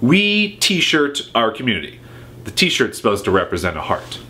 we t-shirt our community. The t-shirt's supposed to represent a heart.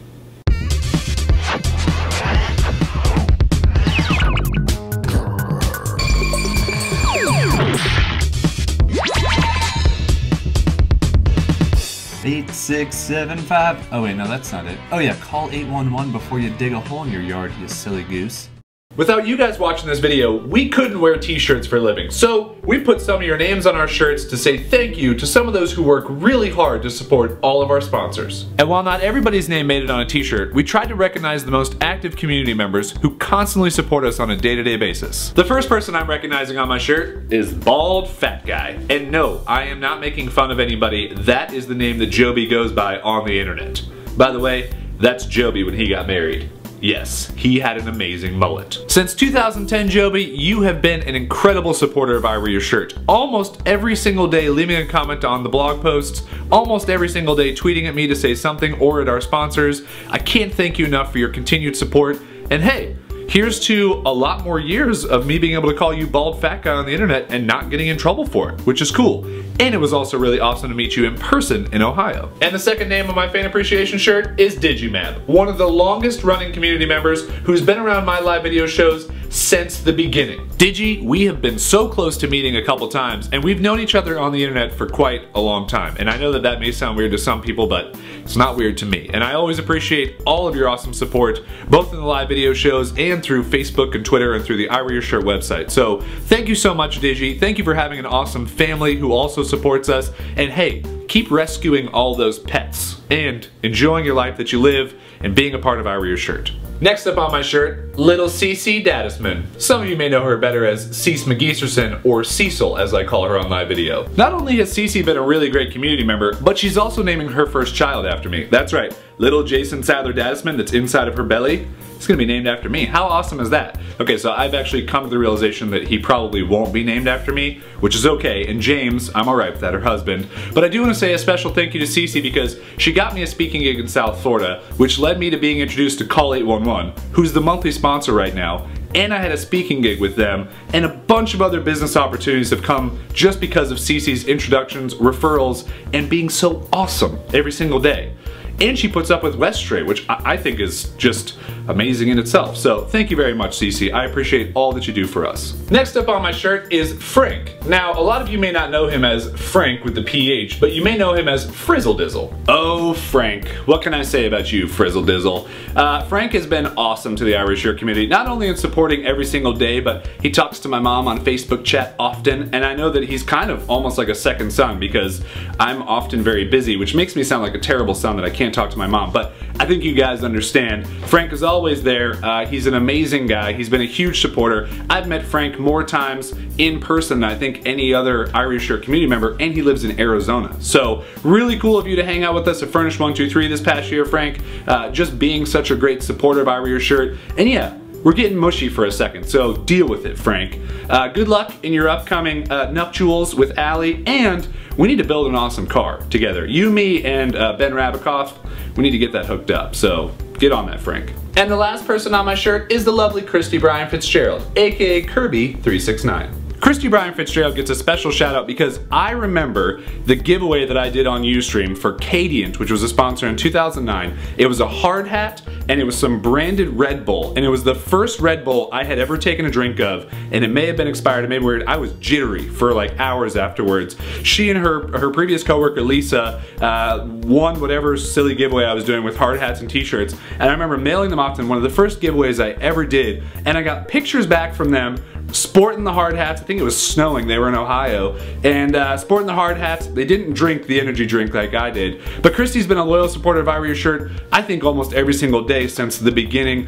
Eight, 6, 7, 5. Oh wait, no, that's not it. Oh yeah, call 811 before you dig a hole in your yard, you silly goose. Without you guys watching this video, we couldn't wear t-shirts for a living. So we put some of your names on our shirts to say thank you to some of those who work really hard to support all of our sponsors. And while not everybody's name made it on a t-shirt, we tried to recognize the most active community members who constantly support us on a day-to-day basis. The first person I'm recognizing on my shirt is baldfatguy. And no, I am not making fun of anybody. That is the name that Joby goes by on the internet. By the way, that's Joby when he got married. Yes, he had an amazing mullet. Since 2010, Joby, you have been an incredible supporter of I Wear Your Shirt. Almost every single day leaving a comment on the blog posts, almost every single day tweeting at me to say something or at our sponsors. I can't thank you enough for your continued support. And hey, here's to a lot more years of me being able to call you bald fat guy on the internet and not getting in trouble for it, which is cool. And it was also really awesome to meet you in person in Ohio. And the second name on my fan appreciation shirt is Digi Man, one of the longest running community members who's been around my live video shows since the beginning. Digi, we have been so close to meeting a couple times, and we've known each other on the internet for quite a long time. And I know that that may sound weird to some people, but it's not weird to me. And I always appreciate all of your awesome support, both in the live video shows and through Facebook and Twitter and through the I Wear Your Shirt website. So thank you so much, Digi. Thank you for having an awesome family who also supports us. And hey, keep rescuing all those pets and enjoying your life that you live and being a part of I Wear Your Shirt. Next up on my shirt, little Cecidadisman. Some of you may know her better as Cece McGeesterson, or Cecil as I call her on live video. Not only has Cece been a really great community member, but she's also naming her first child after me. That's right, little Jason Sadler Datisman that's inside of her belly. It's gonna be named after me. How awesome is that? Okay, so I've actually come to the realization that he probably won't be named after me, which is okay, and James, I'm alright with that, her husband. But I do want to say a special thank you to Cece because she got me a speaking gig in South Florida, which led me to being introduced to Call 811, who's the monthly sponsor right now, and I had a speaking gig with them, and a bunch of other business opportunities have come just because of Cece's introductions, referrals, and being so awesome every single day. And she puts up with Westray, which I think is just amazing in itself. So thank you very much, Cece. I appreciate all that you do for us. Next up on my shirt is phrainq. Now, a lot of you may not know him as Frank with the PH, but you may know him as Frizzle-Dizzle. Oh, phrainq. What can I say about you, Frizzle-Dizzle? Phrainq has been awesome to the I Wear Your Shirt community, not only in supporting every single day, but he talks to my mom on Facebook chat often, and I know that he's kind of almost like a second son because I'm often very busy, which makes me sound like a terrible son that I can't talk to my mom, but I think you guys understand. Phrainq is always there. He's an amazing guy. He's been a huge supporter. I've met Phrainq more times in person than I think any other I Wear Your Shirt community member, and he lives in Arizona. So really cool of you to hang out with us at Furnish 123 this past year, Phrainq. Just being such a great supporter of I Wear Your Shirt. And yeah, we're getting mushy for a second, so deal with it, Phrainq. Good luck in your upcoming nuptials with Allie, and we need to build an awesome car together. You, me, and Ben Rabikoff, we need to get that hooked up, so get on that, Phrainq. And the last person on my shirt is the lovely Christy Bryan Fitzgerald, aka Kirby369. Christy Bryan Fitzgerald gets a special shout out because I remember the giveaway that I did on Ustream for Cadient, which was a sponsor in 2009. It was a hard hat and it was some branded Red Bull, and it was the first Red Bull I had ever taken a drink of, and it may have been expired, it may be weird. I was jittery for like hours afterwards. She and her previous coworker Lisa won whatever silly giveaway I was doing with hard hats and t-shirts, and I remember mailing them off to them, one of the first giveaways I ever did, and I got pictures back from them sporting the hard hats. I think it was snowing, they were in Ohio, and sporting the hard hats. They didn't drink the energy drink like I did, but Christy's been a loyal supporter of I Wear Your Shirt, I think almost every single day since the beginning,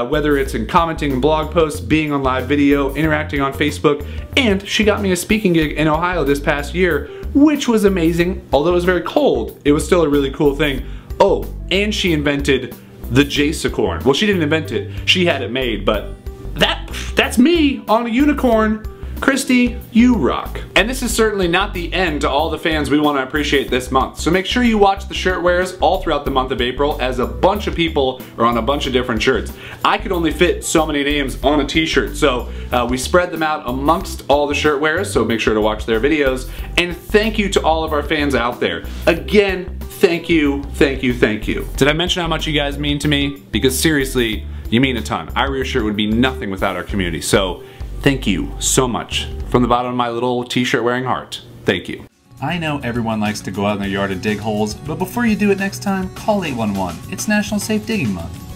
whether it's in commenting in blog posts, being on live video, interacting on Facebook, and she got me a speaking gig in Ohio this past year, which was amazing. Although it was very cold, it was still a really cool thing. Oh, and she invented the Jacicorn. Well, she didn't invent it, she had it made, but that's me on a unicorn. Christy, you rock. And this is certainly not the end to all the fans we want to appreciate this month. So make sure you watch the shirt wearers all throughout the month of April, as a bunch of people are on a bunch of different shirts. I could only fit so many names on a t-shirt, so we spread them out amongst all the shirt wearers, so make sure to watch their videos. And thank you to all of our fans out there. Again, thank you, thank you, thank you. Did I mention how much you guys mean to me? Because seriously, you mean a ton. IWYS shirt would be nothing without our community, so thank you so much. From the bottom of my little t-shirt wearing heart, thank you. I know everyone likes to go out in their yard and dig holes, but before you do it next time, call 811. It's National Safe Digging Month.